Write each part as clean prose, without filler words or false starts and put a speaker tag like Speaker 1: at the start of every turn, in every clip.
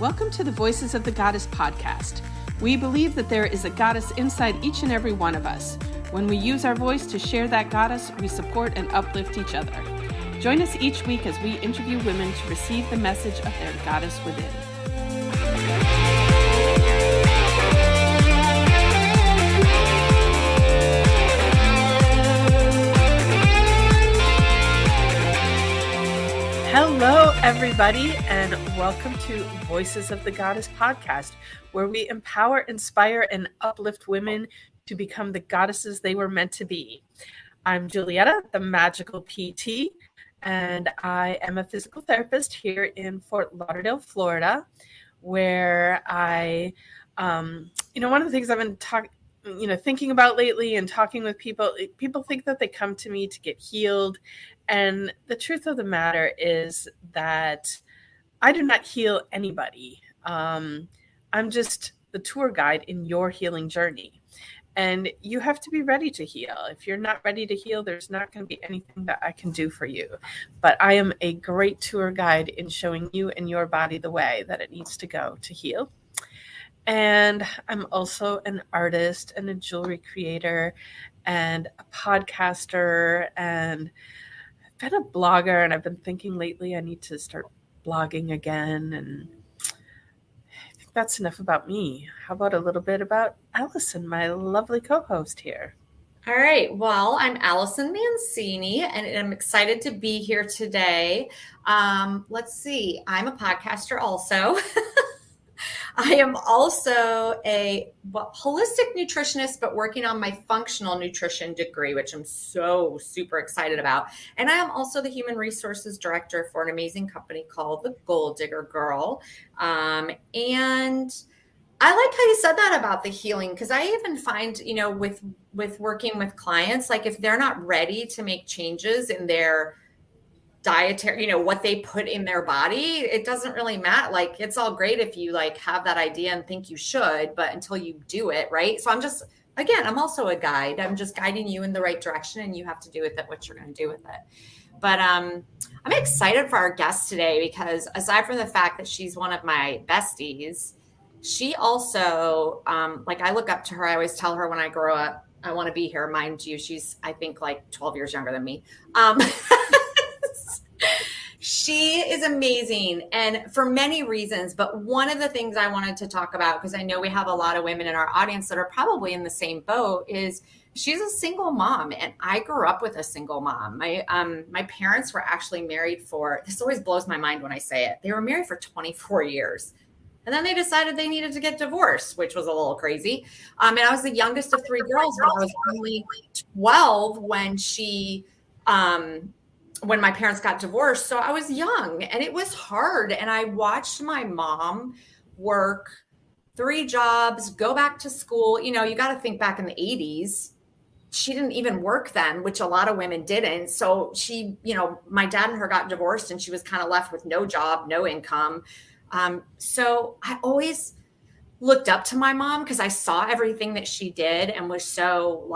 Speaker 1: Welcome to the Voices of the Goddess podcast. We believe that there is a goddess inside each and every one of us. When we use our voice to share that goddess, we support and uplift each other. Join us each week as we interview women to receive the message of their goddess within. Hello, everybody, and welcome to Voices of the Goddess podcast, where we empower, inspire, and uplift women to become the goddesses they were meant to be. I'm Julietta, the magical PT, and I am a physical therapist here in Fort Lauderdale, Florida, where I, one of the things I've been thinking about lately and talking with people think that they come to me to get healed. And the truth of the matter is that I do not heal anybody. I'm just the tour guide in your healing journey. And you have to be ready to heal. If you're not ready to heal, there's not going to be anything that I can do for you. But I am a great tour guide in showing you and your body the way that it needs to go to heal. And I'm also an artist and a jewelry creator and a podcaster, and I've been a blogger, and I've been thinking lately I need to start blogging again. And I think that's enough about me. How about a little bit about Allyson, my lovely co-host here?
Speaker 2: All right. Well, I'm Allyson Mancini, and I'm excited to be here today. Let's see. I'm a podcaster also. I am also a holistic nutritionist, but working on my functional nutrition degree, which I'm so super excited about. And I am also the human resources director for an amazing company called the Gold Digger Girl. And I like how you said that about the healing, because I even find, with working with clients, like if they're not ready to make changes in their dietary, what they put in their body, it doesn't really matter. Like, it's all great if you have that idea and think you should, but until you do it, right? So I'm also a guide. I'm just guiding you in the right direction, and you have to do with it what you're going to do with it. But I'm excited for our guest today, because aside from the fact that she's one of my besties, she also, I look up to her. I always tell her when I grow up, I want to be here. Mind you, she's, I think, 12 years younger than me. She is amazing, and for many reasons, but one of the things I wanted to talk about, because I know we have a lot of women in our audience that are probably in the same boat, is she's a single mom, and I grew up with a single mom. My parents were actually married for, this always blows my mind when I say it, they were married for 24 years. And then they decided they needed to get divorced, which was a little crazy. And I was the youngest of three girls, but I was only 12 when my parents got divorced. So I was young, and it was hard. And I watched my mom work 3 jobs, go back to school. You got to think back in the 80s, she didn't even work then, which a lot of women didn't. So she, my dad and her got divorced, and she was kind of left with no job, no income. So I always looked up to my mom, because I saw everything that she did and was so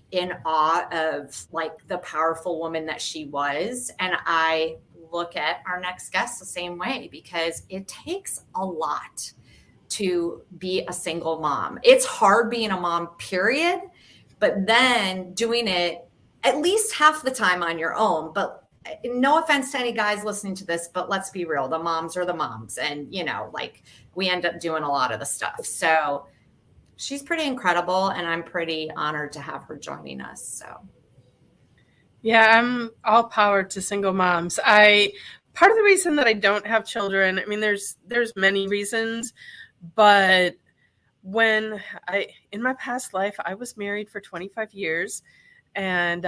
Speaker 2: in awe of the powerful woman that she was. And I look at our next guest the same way, because it takes a lot to be a single mom. It's hard being a mom, period. But then doing it at least half the time on your own. But no offense to any guys listening to this, but let's be real. The moms are the moms. And, we end up doing a lot of the stuff. So she's pretty incredible, and I'm pretty honored to have her joining us. So.
Speaker 1: Yeah, I'm all power to single moms. Part of the reason that I don't have children, there's many reasons, but in my past life, I was married for 25 years, and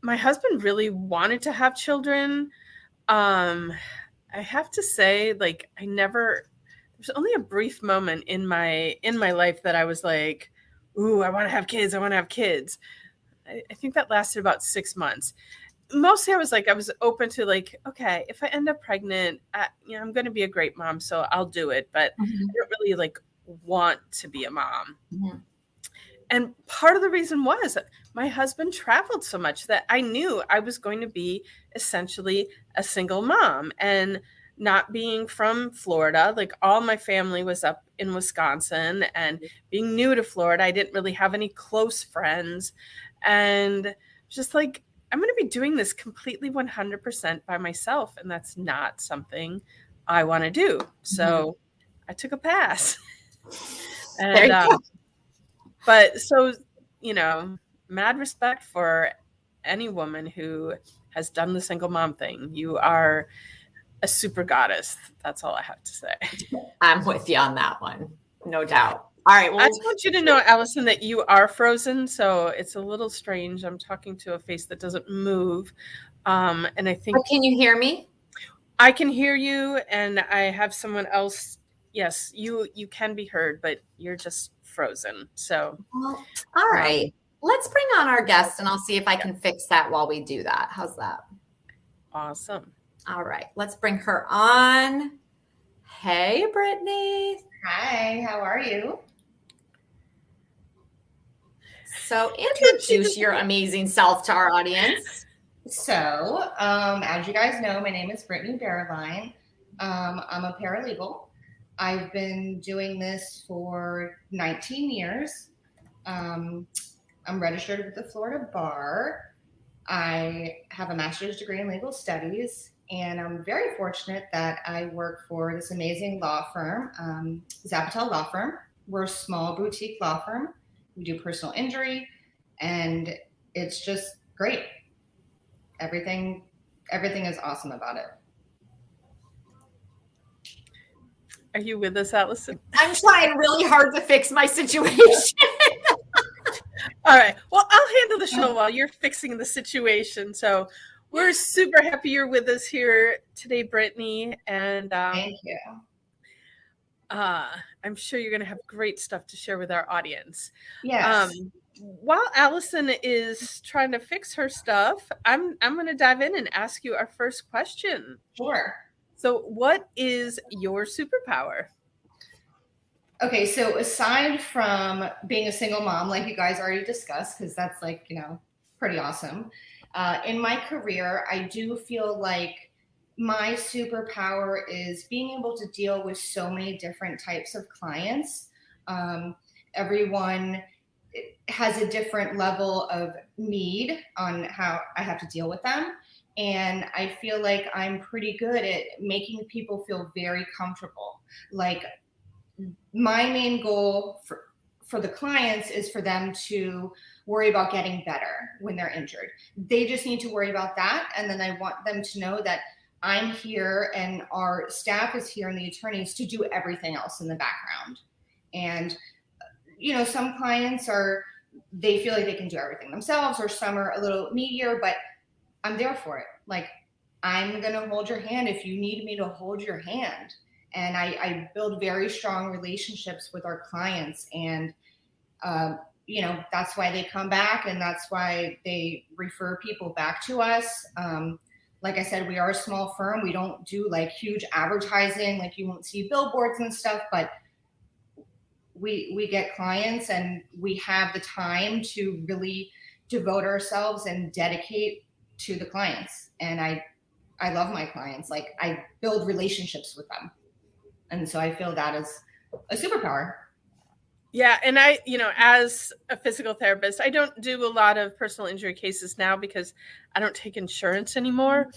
Speaker 1: my husband really wanted to have children. I have to say, there's only a brief moment in my life that I was like, ooh, I want to have kids. I think that lasted about 6 months. Mostly I was open to okay, if I end up pregnant, I'm going to be a great mom, so I'll do it. But I don't really want to be a mom. Mm-hmm. And part of the reason was my husband traveled so much that I knew I was going to be essentially a single mom. And not being from Florida, like all my family was up in Wisconsin, and being new to Florida, I didn't really have any close friends. And just like, I'm going to be doing this completely 100% by myself. And that's not something I want to do. So I took a pass.
Speaker 2: There you
Speaker 1: And,
Speaker 2: go.
Speaker 1: but so, mad respect for any woman who has done the single mom thing. You are a super goddess. That's all I have to say.
Speaker 2: I'm with you on that one. No doubt. All right. Well,
Speaker 1: I just want you to know, Allyson, that you are frozen. So it's a little strange. I'm talking to a face that doesn't move. And I think
Speaker 2: can you hear me?
Speaker 1: I can hear you, and I have someone else. Yes, you can be heard, but you're just frozen. So,
Speaker 2: Well, all right. Let's bring on our guest, and I'll see if I can fix that while we do that. How's that?
Speaker 1: Awesome.
Speaker 2: All right. Let's bring her on. Hey, Brittany.
Speaker 3: Hi, how are you?
Speaker 2: So introduce your amazing self to our audience.
Speaker 3: So, as you guys know, my name is Brittany Baierlein. I'm a paralegal. I've been doing this for 19 years. I'm registered with the Florida Bar. I have a master's degree in legal studies, and I'm very fortunate that I work for this amazing law firm, Zappitell Law Firm. We're a small boutique law firm. We do personal injury, and it's just great. Everything is awesome about it.
Speaker 1: Are you with us, Allyson?
Speaker 2: I'm trying really hard to fix my situation.
Speaker 1: All right. Well, I'll handle the show while you're fixing the situation. So we're super happy you're with us here today, Brittany. And
Speaker 3: Thank you.
Speaker 1: I'm sure you're going to have great stuff to share with our audience.
Speaker 3: Yes.
Speaker 1: While Allyson is trying to fix her stuff, I'm going to dive in and ask you our first question.
Speaker 3: Sure.
Speaker 1: So, what is your superpower?
Speaker 3: Okay, so aside from being a single mom, like you guys already discussed, because that's pretty awesome. In my career, I do feel like my superpower is being able to deal with so many different types of clients. Everyone has a different level of need on how I have to deal with them. And I feel like I'm pretty good at making people feel very comfortable. Like, my main goal for the clients is for them to worry about getting better when they're injured. They just need to worry about that. And then I want them to know that I'm here and our staff is here and the attorneys to do everything else in the background. And, some clients they feel like they can do everything themselves, or some are a little needier, but I'm there for it. Like, I'm going to hold your hand if you need me to hold your hand. And I build very strong relationships with our clients. And, that's why they come back, and that's why they refer people back to us. Like I said, we are a small firm. We don't do like huge advertising, like you won't see billboards and stuff, but we get clients, and we have the time to really devote ourselves and dedicate to the clients. And I love my clients. Like, I build relationships with them. And so I feel that is a superpower.
Speaker 1: Yeah. And I, as a physical therapist, I don't do a lot of personal injury cases now because I don't take insurance anymore.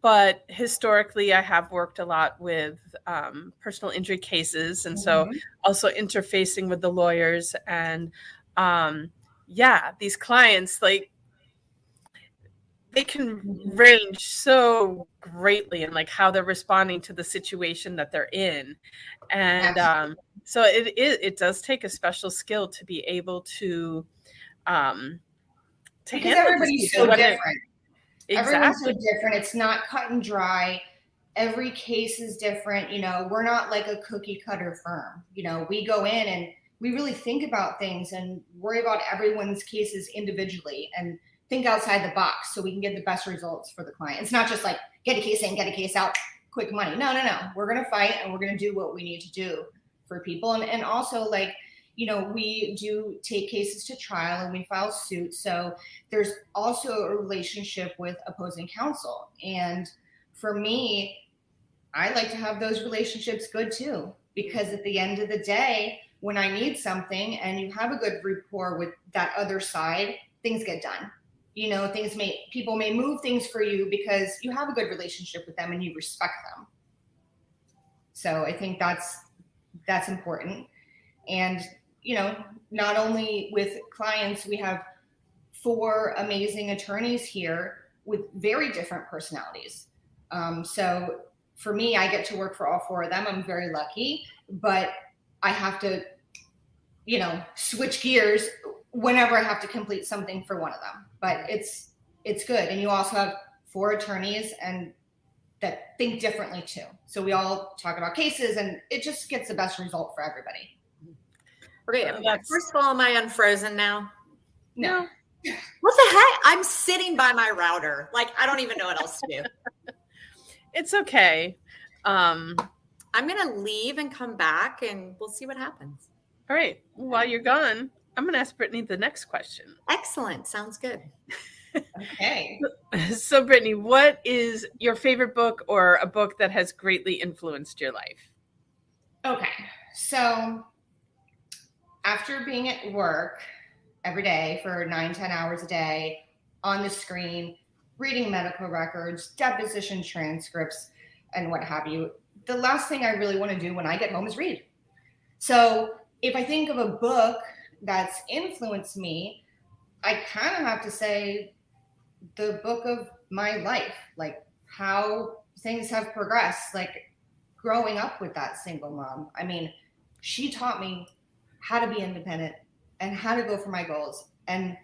Speaker 1: But historically, I have worked a lot with personal injury cases. And so also interfacing with the lawyers. And these clients, like, they can range so greatly in like how they're responding to the situation that they're in. And so it does take a special skill to be able to handle
Speaker 3: everybody's so different.
Speaker 1: Exactly.
Speaker 3: Everyone's so different. It's not cut and dry. Every case is different. We're not like a cookie cutter firm. We go in and we really think about things and worry about everyone's cases individually and think outside the box so we can get the best results for the client. It's not just like get a case in, get a case out, quick money. No. We're going to fight, and we're going to do what we need to do for people. And also, like, we do take cases to trial and we file suits. So there's also a relationship with opposing counsel. And for me, I like to have those relationships good too, because at the end of the day, when I need something and you have a good rapport with that other side, things get done. You know, people may move things for you because you have a good relationship with them and you respect them. So I think that's important. And, you know, not only with clients, we have 4 amazing attorneys here with very different personalities. So for me, I get to work for all 4 of them. I'm very lucky, but I have to, you know, switch gears whenever I have to complete something for one of them. But it's good. And you also have 4 attorneys and that think differently too. So we all talk about cases and it just gets the best result for everybody.
Speaker 2: Okay. First of all, am I unfrozen now?
Speaker 3: No.
Speaker 2: What the heck? I'm sitting by my router. Like, I don't even know what else to do.
Speaker 1: It's okay.
Speaker 2: I'm going to leave and come back and we'll see what happens.
Speaker 1: All right. While you're gone, I'm going to ask Brittany the next question.
Speaker 2: Excellent. Sounds good.
Speaker 3: Okay.
Speaker 1: So, Brittany, what is your favorite book or a book that has greatly influenced your life?
Speaker 3: Okay. So after being at work every day for 9-10 hours a day on the screen, reading medical records, deposition transcripts, and what have you, the last thing I really want to do when I get home is read. So if I think of a book that's influenced me, I kind of have to say the book of my life, like how things have progressed, like growing up with that single mom. I mean, she taught me how to be independent and how to go for my goals and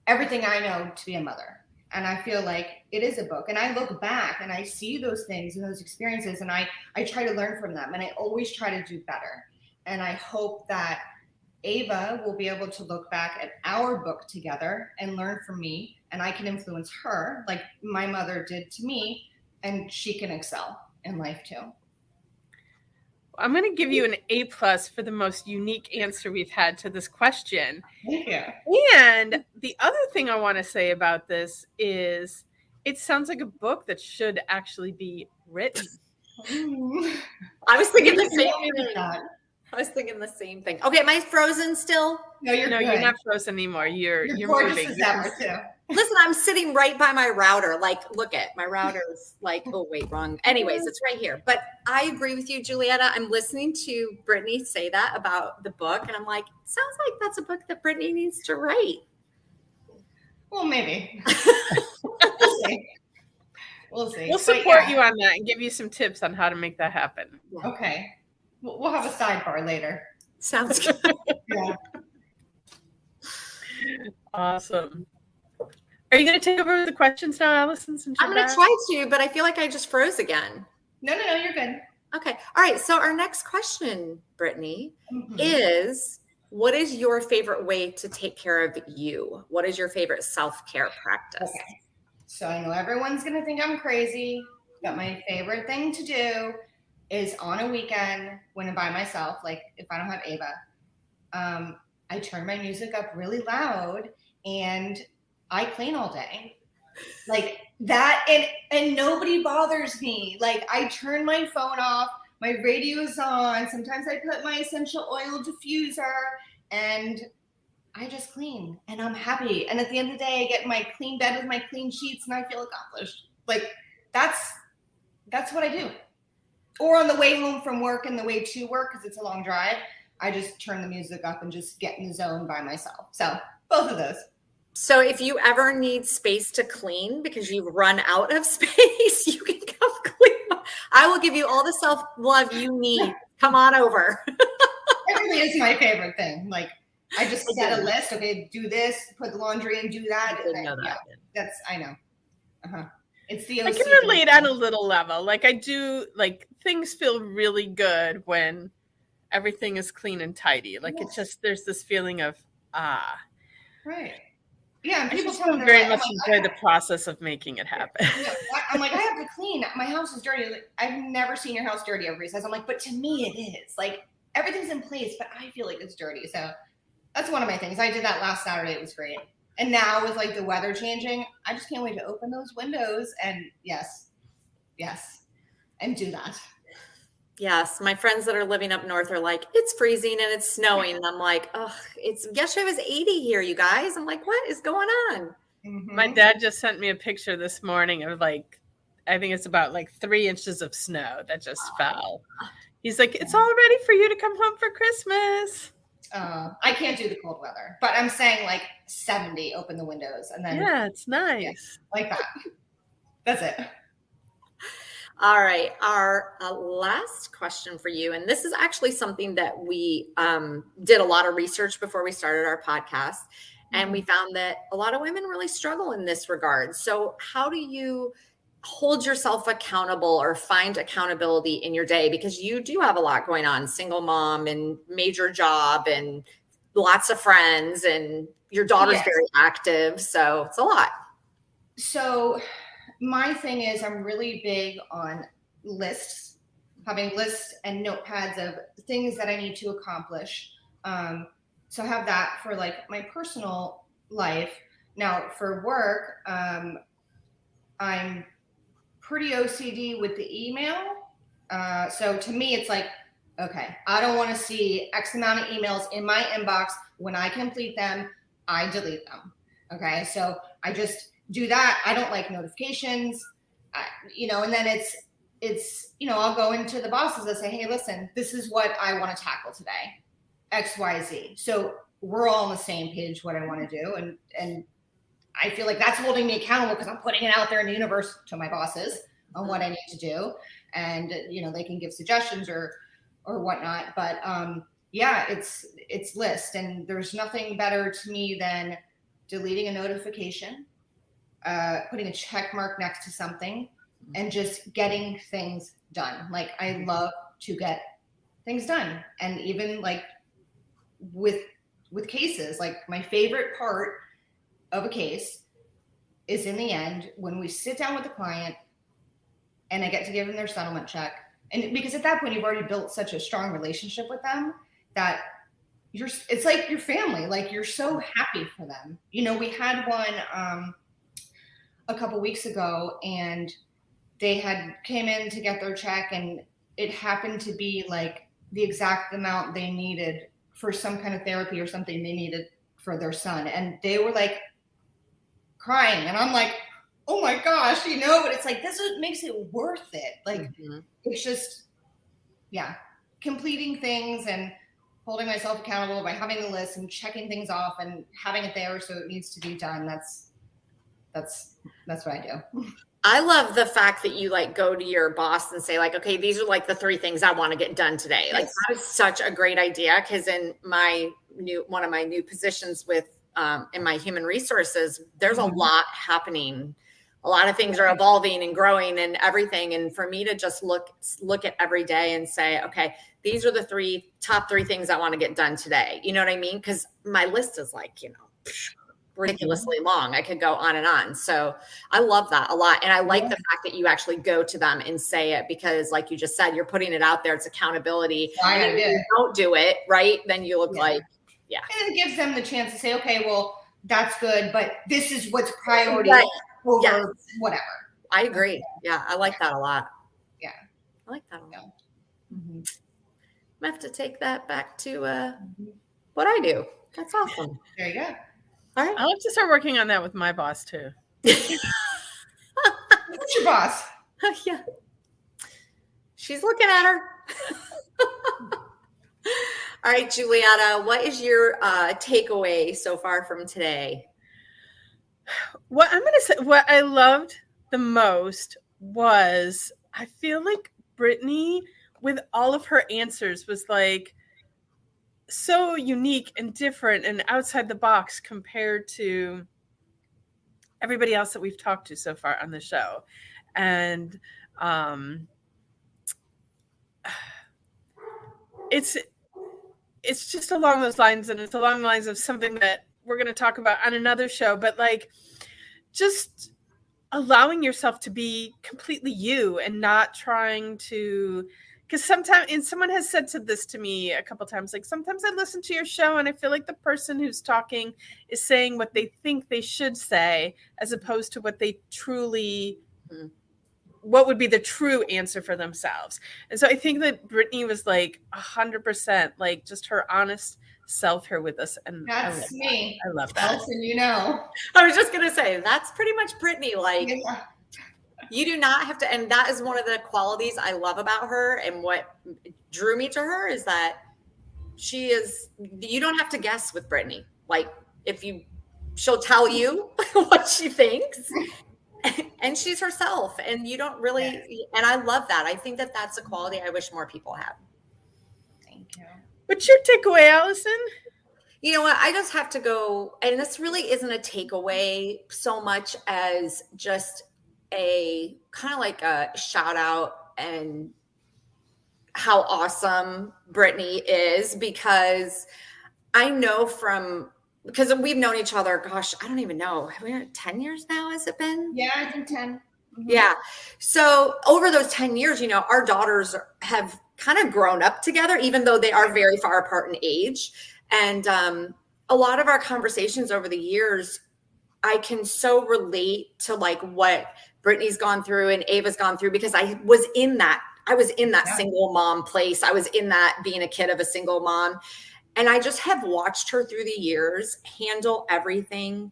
Speaker 3: everything I know to be a mother. And I feel like it is a book. And I look back and I see those things and those experiences and I try to learn from them and I always try to do better. And I hope that Ava will be able to look back at our book together and learn from me, and I can influence her like my mother did to me, and she can excel in life too.
Speaker 1: I'm going to give you an A+ for the most unique answer we've had to this question.
Speaker 3: Thank you.
Speaker 1: And the other thing I want to say about this is it sounds like a book that should actually be written.
Speaker 2: I was thinking the same thing. I was thinking the same thing. Okay, am I frozen still?
Speaker 3: No, you're
Speaker 1: not frozen anymore. You're
Speaker 3: gorgeous
Speaker 1: moving.
Speaker 3: as ever too.
Speaker 2: Listen, I'm sitting right by my router. Like, look at my router's like, oh wait, wrong. Anyways, it's right here. But I agree with you, Julietta. I'm listening to Brittany say that about the book, and I'm like, sounds like that's a book that Brittany needs to write.
Speaker 3: Well, maybe. We'll see.
Speaker 1: We'll support you on that and give you some tips on how to make that happen.
Speaker 3: Okay. We'll have a sidebar later.
Speaker 2: Sounds good.
Speaker 3: Yeah.
Speaker 1: Awesome. Are you going to take over the questions now, Allyson?
Speaker 2: I'm going to try to, but I feel like I just froze again.
Speaker 3: No, you're good.
Speaker 2: Okay. All right. So our next question, Brittany, is what is your favorite way to take care of you? What is your favorite self-care practice? Okay.
Speaker 3: So I know everyone's going to think I'm crazy, but my favorite thing to do is on a weekend when I'm by myself, like if I don't have Ava, I turn my music up really loud and I clean all day. Like that, and nobody bothers me. Like I turn my phone off, my radio's on, sometimes I put my essential oil diffuser and I just clean and I'm happy. And at the end of the day, I get my clean bed with my clean sheets and I feel accomplished. Like that's what I do. Or on the way home from work and the way to work, because it's a long drive, I just turn the music up and just get in the zone by myself. So both of those.
Speaker 2: So if you ever need space to clean because you've run out of space, you can come clean. I will give you all the self-love you need. Come on over.
Speaker 3: It really is my favorite thing. Like I just set a list. Okay, do this, put the laundry and do that. I know. Uh-huh. It's the OC
Speaker 1: I can relate on a little level. Like I do, like things feel really good when everything is clean and tidy. Like it's just, there's this feeling of,
Speaker 3: Right. Yeah. And
Speaker 1: people don't very much enjoy the process of making it happen.
Speaker 3: I'm like, I have to clean. My house is dirty. Like, I've never seen your house dirty, everybody says. I'm like, but to me it is. Like everything's in place, but I feel like it's dirty. So that's one of my things. I did that last Saturday. It was great. And now with like the weather changing, I just can't wait to open those windows. And yes, Yes. And do that.
Speaker 2: Yes. My friends that are living up north are like, it's freezing and it's snowing. And I'm like, oh, yesterday was 80 here, you guys. I'm like, what is going on?
Speaker 3: Mm-hmm.
Speaker 1: My dad just sent me a picture this morning of like, I think it's about like 3 inches of snow that just fell. He's like, it's all ready for you to come home for Christmas.
Speaker 3: I can't do the cold weather, but I'm saying like 70, open the windows, and then
Speaker 1: yeah, it's nice.
Speaker 3: Yeah, like that. That's it.
Speaker 2: All right. Our last question for you, and this is actually something that we did a lot of research before we started our podcast, and we found that a lot of women really struggle in this regard. So how do you hold yourself accountable or find accountability in your day? Because you do have a lot going on, single mom and major job and lots of friends, and your daughter's very active. So it's a lot.
Speaker 3: So my thing is I'm really big on lists, having lists and notepads of things that I need to accomplish. So I have that for like my personal life. Now for work, I'm pretty OCD with the email. So to me, it's like, okay, I don't want to see X amount of emails in my inbox. When I complete them, I delete them. Okay. So I just do that. I don't like notifications, and then it's, I'll go into the bosses and say, hey, listen, this is what I want to tackle today, X, Y, Z. So we're all on the same page, what I want to do. And I feel like that's holding me accountable because I'm putting it out there in the universe to my bosses on what I need to do. And, they can give suggestions or whatnot. But it's list. And there's nothing better to me than deleting a notification, putting a check mark next to something, and just getting things done. Like I love to get things done. And even like with cases, like my favorite part of a case is in the end when we sit down with the client and I get to give them their settlement check. And because at that point you've already built such a strong relationship with them that it's like your family, like you're so happy for them. We had one a couple weeks ago, and they had came in to get their check, and it happened to be like the exact amount they needed for some kind of therapy or something they needed for their son. And they were like crying, and I'm like, oh my gosh, but it's like, this is what makes it worth it. Like, It's just, completing things and holding myself accountable by having the list and checking things off and having it there so it needs to be done. That's what I do.
Speaker 2: I love the fact that you like go to your boss and say like, okay, these are like the 3 things I want to get done today. Yes. Like that is such a great idea. Because in one of my new positions with in my human resources, there's a lot happening. A lot of things are evolving and growing and everything. And for me to just look at every day and say, okay, these are the top 3 things I want to get done today. You know what I mean? Because my list is like, ridiculously long. I could go on and on. So I love that a lot. And I like the fact that you actually go to them and say it, because like you just said, you're putting it out there. It's accountability. And if you don't do it, right, then you look like,
Speaker 3: And it gives them the chance to say, okay, well, that's good, but this is what's priority over whatever.
Speaker 2: I agree. Yeah, I like that a lot.
Speaker 3: Yeah.
Speaker 2: I like that a lot. Mm-hmm. I have to take that back to what I do. That's awesome.
Speaker 3: There you go.
Speaker 2: All right.
Speaker 1: I'll have to start working on that with my boss too.
Speaker 3: Who's your boss?
Speaker 2: Yeah. She's looking at her. All right, Juliana, what is your takeaway so far from today?
Speaker 1: What I'm going to say, what I loved the most was, I feel like Brittany, with all of her answers, was like so unique and different and outside the box compared to everybody else that we've talked to so far on the show. And it's just along those lines, and it's along the lines of something that we're going to talk about on another show, but like just allowing yourself to be completely you and not trying to, because sometimes, and someone has said this to me a couple times, like sometimes I listen to your show and I feel like the person who's talking is saying what they think they should say as opposed to what they truly what would be the true answer for themselves. And so I think that Brittany was like 100% like just her honest self here with us. And
Speaker 3: that's me.
Speaker 1: I love that.
Speaker 3: Allyson, you know.
Speaker 2: I was just going to say, that's pretty much Brittany. Like,
Speaker 3: Yeah.
Speaker 2: you do not have to, and that is one of the qualities I love about her, and what drew me to her is that you don't have to guess with Brittany. Like, she'll tell you what she thinks, and she's herself, and you don't really, and I love that. I think that that's a quality I wish more people had.
Speaker 3: Thank you.
Speaker 1: What's your takeaway, Allyson?
Speaker 2: You know what? I just have to go, and this really isn't a takeaway so much as just a kind of like a shout out and how awesome Brittany is, because I know because we've known each other, gosh, I don't even know. Have we been 10 years now? Has it been?
Speaker 3: Yeah, I think 10. Mm-hmm.
Speaker 2: Yeah. So over those 10 years, our daughters have kind of grown up together, even though they are very far apart in age. And a lot of our conversations over the years, I can so relate to like what Brittany's gone through and Ava's gone through, because I was in that single mom place. I was in that being a kid of a single mom. And I just have watched her through the years handle everything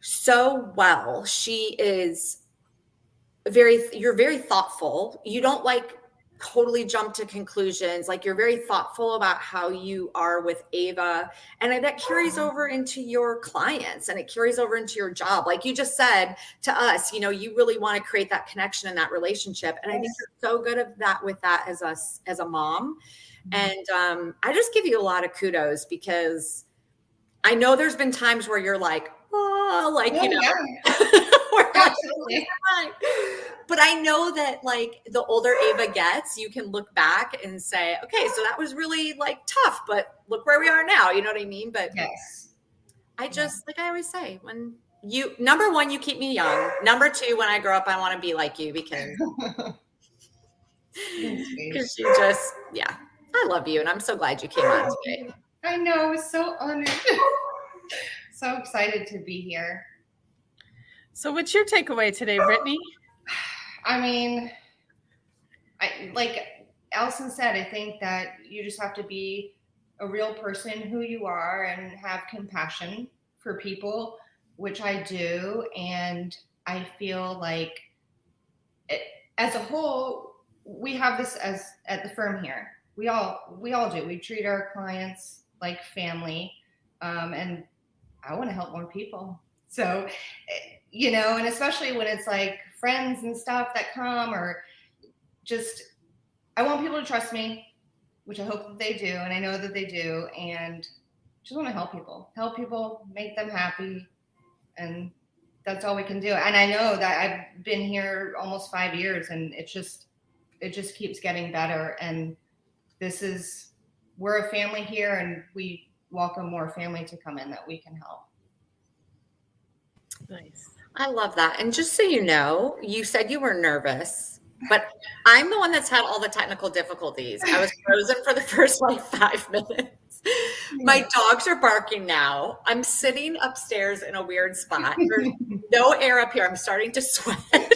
Speaker 2: so well. She is you're very thoughtful. You don't like totally jump to conclusions. Like, you're very thoughtful about how you are with Ava. And that carries over into your clients, and it carries over into your job. Like you just said to us, you really want to create that connection and that relationship. And I think you're so good at that with that as a mom. And I just give you a lot of kudos, because I know there's been times where you're like,
Speaker 3: Absolutely.
Speaker 2: But I know that like the older Ava gets, you can look back and say, okay, so that was really like tough, but look where we are now. You know what I mean? But
Speaker 3: yes,
Speaker 2: I just, like I always say, when number one, you keep me young. Number two, when I grow up, I want to be like you, because you just, I love you. And I'm so glad you came on today.
Speaker 3: I know, I was so honored. So excited to be here.
Speaker 1: So what's your takeaway today, Brittany?
Speaker 3: I mean, like Allyson said, I think that you just have to be a real person who you are and have compassion for people, which I do. And I feel like as a whole, we have this at the firm here. We all do. We treat our clients like family. And I want to help more people. So, and especially when it's like friends and stuff that come, or just, I want people to trust me, which I hope that they do. And I know that they do. And just want to help people, make them happy. And that's all we can do. And I know that I've been here almost 5 years, and it just keeps getting better. And we're a family here, and we welcome more family to come in that we can help.
Speaker 1: Nice.
Speaker 2: I love that. And just so you know, you said you were nervous, but I'm the one that's had all the technical difficulties. I was frozen for the first 5 minutes. My dogs are barking now. I'm sitting upstairs in a weird spot. There's no air up here. I'm starting to sweat.
Speaker 3: I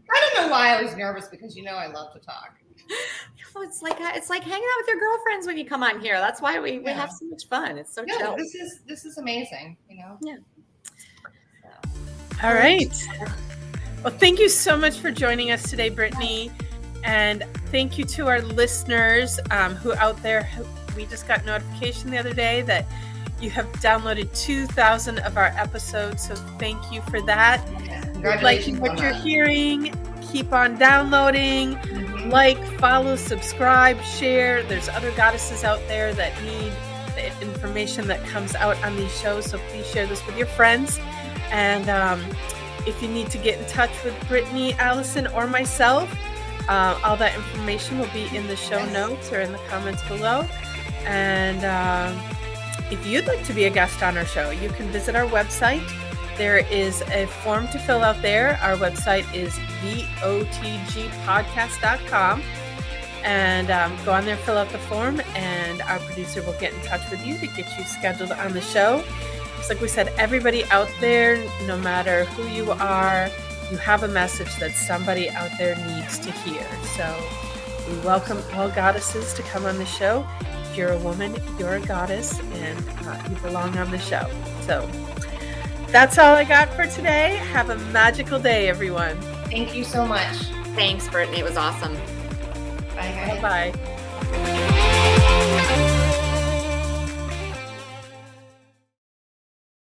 Speaker 3: don't know why I was nervous, because I love to talk.
Speaker 2: It's like hanging out with your girlfriends when you come on here. That's why we have so much fun. It's so chill.
Speaker 3: This is amazing,
Speaker 2: Yeah.
Speaker 1: All right. Well, thank you so much for joining us today, Brittany. And thank you to our listeners who out there, we just got notification the other day that you have downloaded 2,000 of our episodes. So thank you for that.
Speaker 3: Congratulations.
Speaker 1: Like what you're hearing, keep on downloading. Mm-hmm. Like, follow, subscribe, share. There's other goddesses out there that need the information that comes out on these shows. So please share this with your friends. And if you need to get in touch with Brittany, Allyson, or myself, all that information will be in the show notes or in the comments below. And if you'd like to be a guest on our show, you can visit our website. There is a form to fill out there. Our website is theotgpodcast.com. And go on there, fill out the form, and our producer will get in touch with you to get you scheduled on the show. Just like we said, everybody out there, no matter who you are, you have a message that somebody out there needs to hear. So we welcome all goddesses to come on the show. If you're a woman, you're a goddess, and you belong on the show. So that's all I got for today. Have a magical day, everyone.
Speaker 3: Thank you so much.
Speaker 2: Thanks, Brittany. It was awesome.
Speaker 3: Bye.
Speaker 1: Bye-bye.